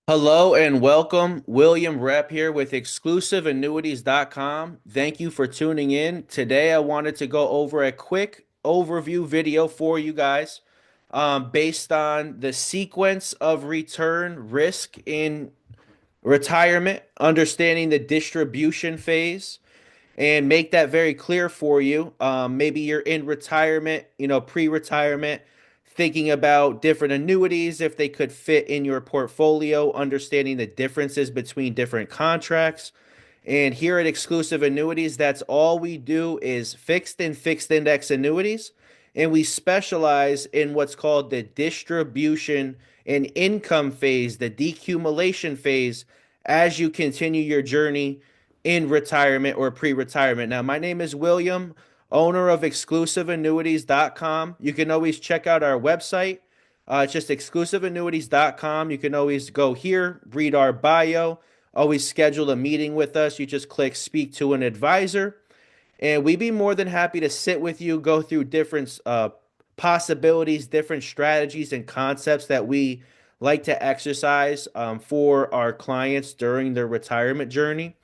Hello and welcome. William Rapp here with exclusiveannuities.com. Thank you for tuning in. Today, I wanted to go over a quick overview video for you guys based on the sequence of return risk in retirement, understanding the distribution phase, and make that very clear for you. Maybe you're in retirement, pre-retirement, thinking about different annuities, if they could fit in your portfolio, understanding the differences between different contracts. And here at Exclusive Annuities, that's all we do is fixed and fixed index annuities. And we specialize in what's called the distribution and income phase, the decumulation phase, as you continue your journey in retirement or pre-retirement. Now, my name is William, owner of exclusiveinnuities.com. You can always check out our website. It's just exclusiveinnuities.com. You can always go here, read our bio, always schedule a meeting with us. You just click speak to an advisor, and we'd be more than happy to sit with you, go through different possibilities, different strategies, and concepts that we like to exercise for our clients during their retirement journey.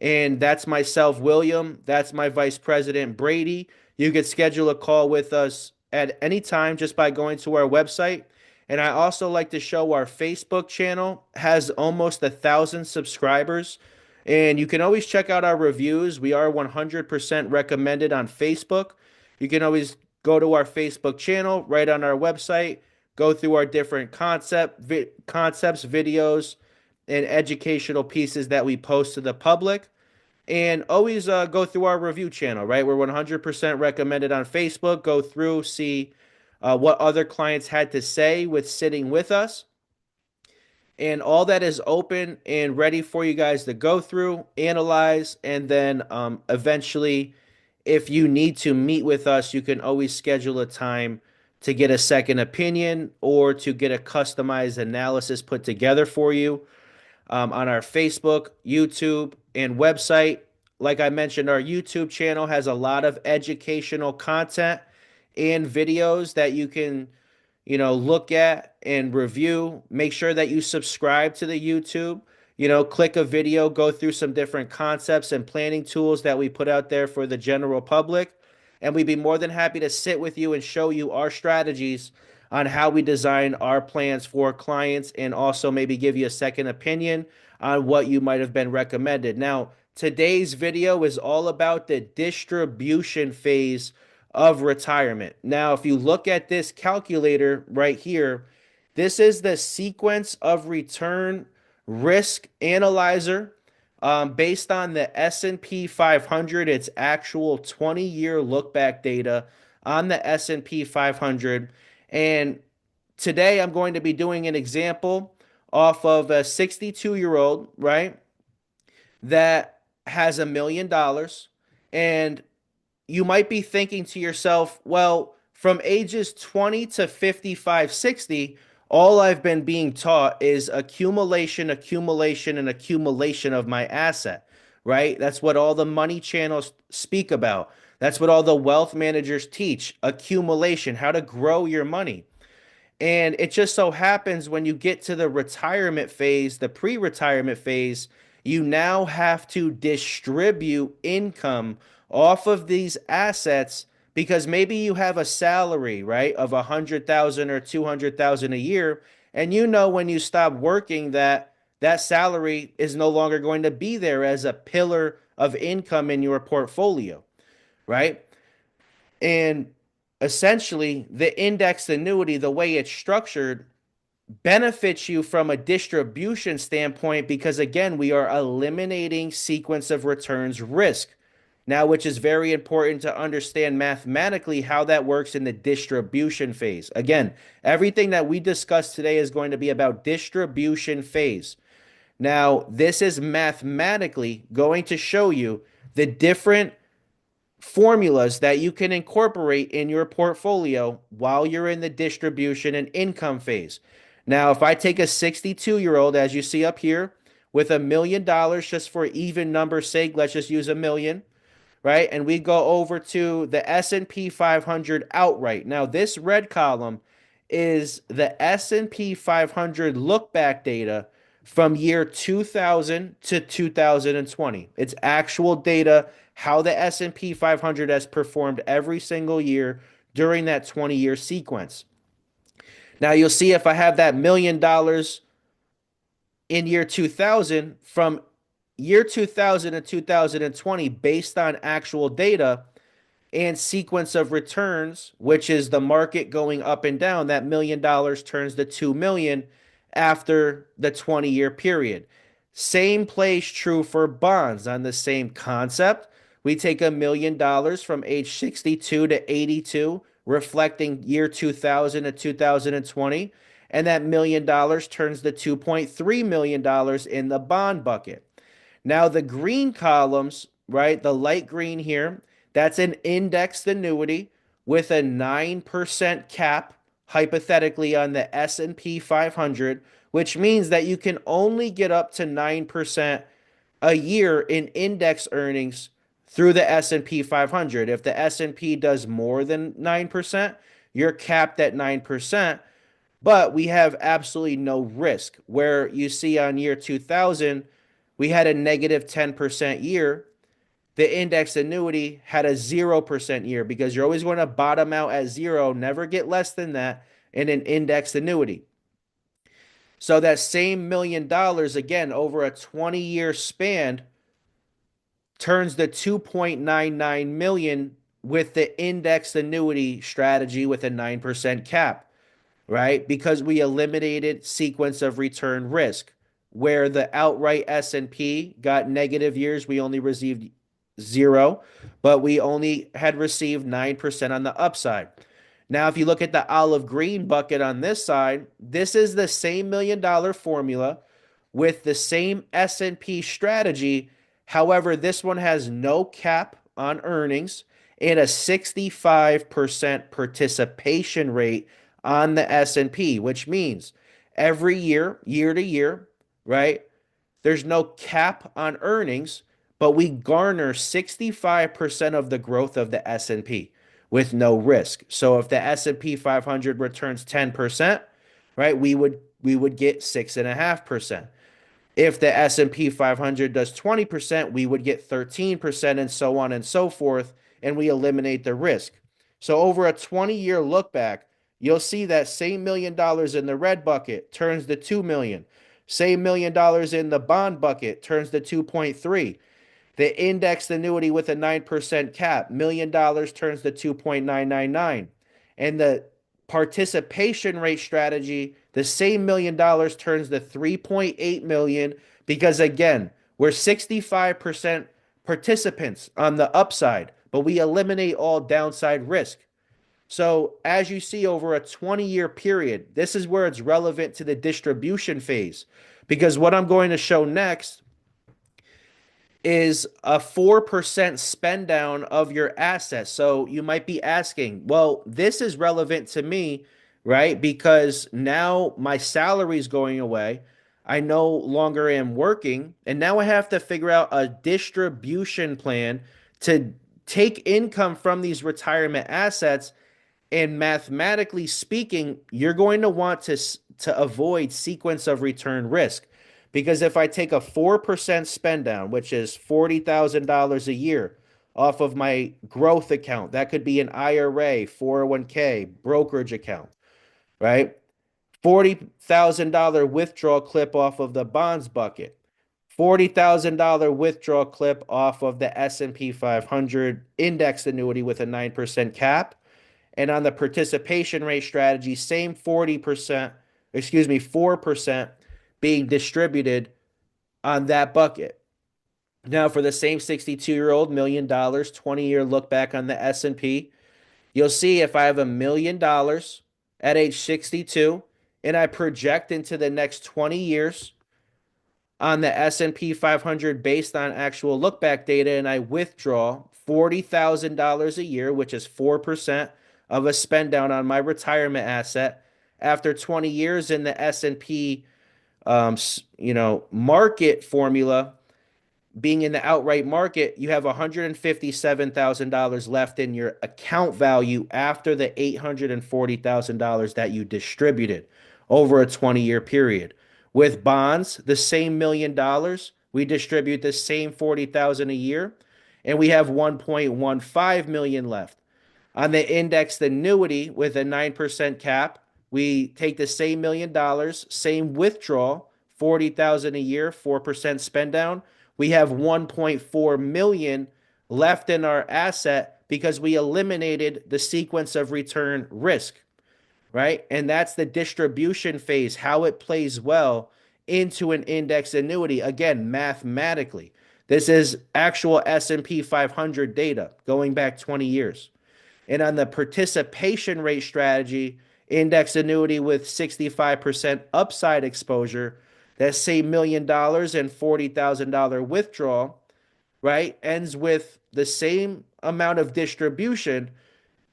And that's myself, William. That's my vice president, Brady. You could schedule a call with us at any time just by going to our website. And I also like to show our Facebook channel has almost 1,000 subscribers. And you can always check out our reviews. We are 100% recommended on Facebook. You can always go to our Facebook channel right on our website, go through our different concepts, videos, and educational pieces that we post to the public. And always go through our review channel, right? We're 100% recommended on Facebook. Go through, see what other clients had to say with sitting with us. And all that is open and ready for you guys to go through, analyze, and then eventually, if you need to meet with us, you can always schedule a time to get a second opinion or to get a customized analysis put together for you on our Facebook, YouTube, and website. Like I mentioned, our YouTube channel has a lot of educational content and videos that you can, look at and review. Make sure that you subscribe to the YouTube. Click a video, go through some different concepts and planning tools that we put out there for the general public. And we'd be more than happy to sit with you and show you our strategies on how we design our plans for clients and also maybe give you a second opinion on what you might have been recommended. Now, today's video is all about the distribution phase of retirement. Now, if you look at this calculator right here, this is the sequence of return risk analyzer based on the S&P 500, its actual 20-year look back data on the S&P 500. And today I'm going to be doing an example off of a 62-year-old, right, that has $1 million. And you might be thinking to yourself, well, from ages 20 to 55, 60, all I've been being taught is accumulation, accumulation, and accumulation of my asset, right? That's what all the money channels speak about. That's what all the wealth managers teach, accumulation, how to grow your money. And it just so happens when you get to the retirement phase, the pre-retirement phase, you now have to distribute income off of these assets because maybe you have a salary, right, of 100,000 or 200,000 a year, and when you stop working that salary is no longer going to be there as a pillar of income in your portfolio, right? And essentially, the indexed annuity, the way it's structured, benefits you from a distribution standpoint because, again, we are eliminating sequence of returns risk. Now, which is very important to understand mathematically how that works in the distribution phase. Again, everything that we discussed today is going to be about distribution phase. Now, this is mathematically going to show you the different formulas that you can incorporate in your portfolio while you're in the distribution and income phase. Now, if I take a 62-year-old, as you see up here, with $1 million, just for even number's sake, let's just use a million, right? And we go over to the S&P 500 outright. Now, this red column is the S&P 500 look back data from year 2000 to 2020. It's actual data how the S&P 500 has performed every single year during that 20-year sequence. Now you'll see if I have that $1 million in year 2000 from year 2000 to 2020 based on actual data and sequence of returns, which is the market going up and down, that $1 million turns to 2 million after the 20-year period. Same plays true for bonds on the same concept. We take $1 million from age 62 to 82, reflecting year 2000 to 2020, and that $1 million turns to $2.3 million in the bond bucket. Now, the green columns, right, the light green here, that's an indexed annuity with a 9% cap, hypothetically, on the S&P 500, which means that you can only get up to 9% a year in index earnings through the S&P 500. If the S&P does more than 9%, you're capped at 9%, but we have absolutely no risk. Where you see on year 2000, we had a negative 10% year. The index annuity had a 0% year because you're always going to bottom out at zero, never get less than that in an indexed annuity. So that same $1 million, again, over a 20-year span, turns the 2.99 million with the indexed annuity strategy with a 9% cap, right? Because we eliminated sequence of return risk. Where the outright S&P got negative years, we only received zero, but we only had received 9% on the upside. Now, if you look at the olive green bucket on this side, this is the same $1 million formula with the same S&P strategy. However, this one has no cap on earnings and a 65% participation rate on the S&P, which means every year, year to year, right? There's no cap on earnings, but we garner 65% of the growth of the S&P with no risk. So if the S&P 500 returns 10%, right, we would get 6.5%. If the S&P 500 does 20%, we would get 13% and so on and so forth, and we eliminate the risk. So over a 20-year look back, you'll see that same $1 million in the red bucket turns to 2 million. Same $1 million in the bond bucket turns to 2.3. The indexed annuity with a 9% cap, $1 million turns to 2.999. And the participation rate strategy, the same $1 million turns to 3.8 million because again, we're 65% participants on the upside, but we eliminate all downside risk. So as you see over a 20-year period, this is where it's relevant to the distribution phase because what I'm going to show next is a 4% spend down of your assets. So you might be asking, well, this is relevant to me, right? Because now my salary is going away. I no longer am working. And now I have to figure out a distribution plan to take income from these retirement assets. And mathematically speaking, you're going to want to avoid sequence of return risk. Because if I take a 4% spend down, which is $40,000 a year off of my growth account, that could be an IRA, 401k, brokerage account, right? $40,000 withdrawal clip off of the bonds bucket, $40,000 withdrawal clip off of the S&P 500 index annuity with a 9% cap. And on the participation rate strategy, same 4% being distributed on that bucket. Now, for the same 62-year-old $1 million, 20-year look back on the S&P, you'll see if I have $1 million at age 62 and I project into the next 20 years on the S&P 500 based on actual look back data and I withdraw $40,000 a year, which is 4% of a spend down on my retirement asset after 20 years in the S&P market formula, being in the outright market, you have $157,000 left in your account value after the $840,000 that you distributed over a 20-year period. With bonds, the same $1 million, we distribute the same 40,000 a year, and we have 1.15 million left. On the indexed annuity with a 9% cap, we take the same $1 million, same withdrawal, 40,000 a year, 4% spend down. We have 1.4 million left in our asset because we eliminated the sequence of return risk, right? And that's the distribution phase, how it plays well into an index annuity. Again, mathematically, this is actual S&P 500 data going back 20 years. And on the participation rate strategy, index annuity with 65% upside exposure, that same $1 million and $40,000 withdrawal, right, ends with the same amount of distribution,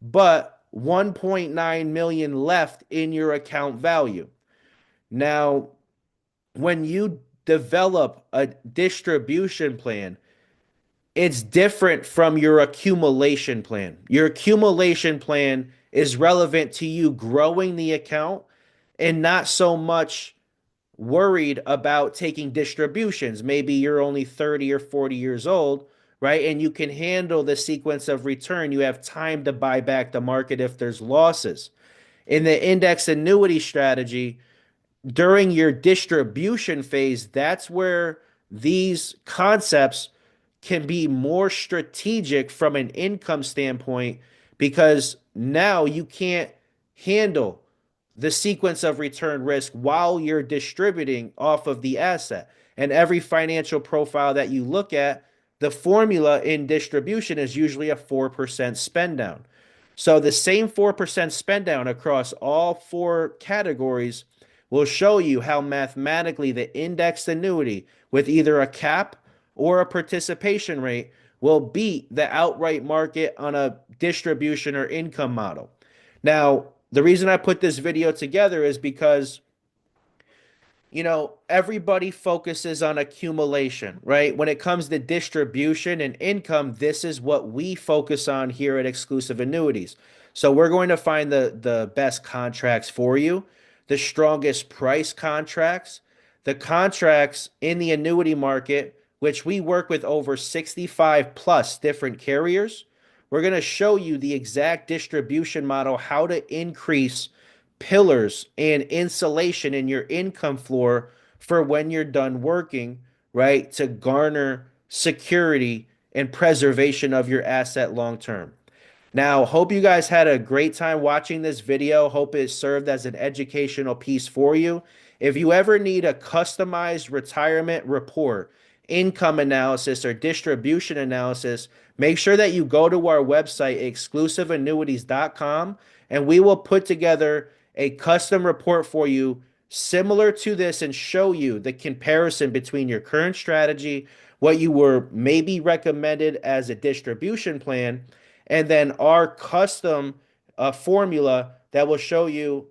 but 1.9 million left in your account value. Now, when you develop a distribution plan, it's different from your accumulation plan. Your accumulation plan is relevant to you growing the account and not so much worried about taking distributions. Maybe you're only 30 or 40 years old, right? And you can handle the sequence of return. You have time to buy back the market if there's losses. In the index annuity strategy, during your distribution phase, that's where these concepts can be more strategic from an income standpoint because now you can't handle the sequence of return risk while you're distributing off of the asset. And every financial profile that you look at, the formula in distribution is usually a 4% spend down. So the same 4% spend down across all four categories will show you how mathematically the indexed annuity with either a cap or a participation rate will beat the outright market on a distribution or income model. Now, the reason I put this video together is because everybody focuses on accumulation, right? When it comes to distribution and income, this is what we focus on here at Exclusive Annuities. So we're going to find the best contracts for you, the strongest price contracts, the contracts in the annuity market, which we work with over 65 plus different carriers. We're going to show you the exact distribution model, how to increase pillars and insulation in your income floor for when you're done working, right? To garner security and preservation of your asset long term. Now, hope you guys had a great time watching this video. Hope it served as an educational piece for you. If you ever need a customized retirement report, income analysis, or distribution analysis, make sure that you go to our website, exclusiveannuities.com, and we will put together a custom report for you similar to this and show you the comparison between your current strategy, what you were maybe recommended as a distribution plan, and then our custom formula that will show you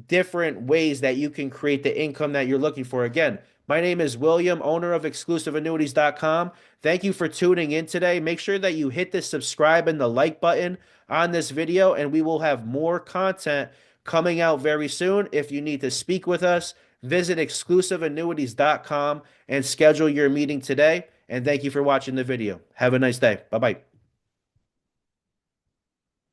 different ways that you can create the income that you're looking for. Again, my name is William, owner of exclusiveannuities.com. Thank you for tuning in today. Make sure that you hit the subscribe and the like button on this video, and we will have more content coming out very soon. If you need to speak with us, visit exclusiveannuities.com and schedule your meeting today. And thank you for watching the video. Have a nice day. Bye-bye.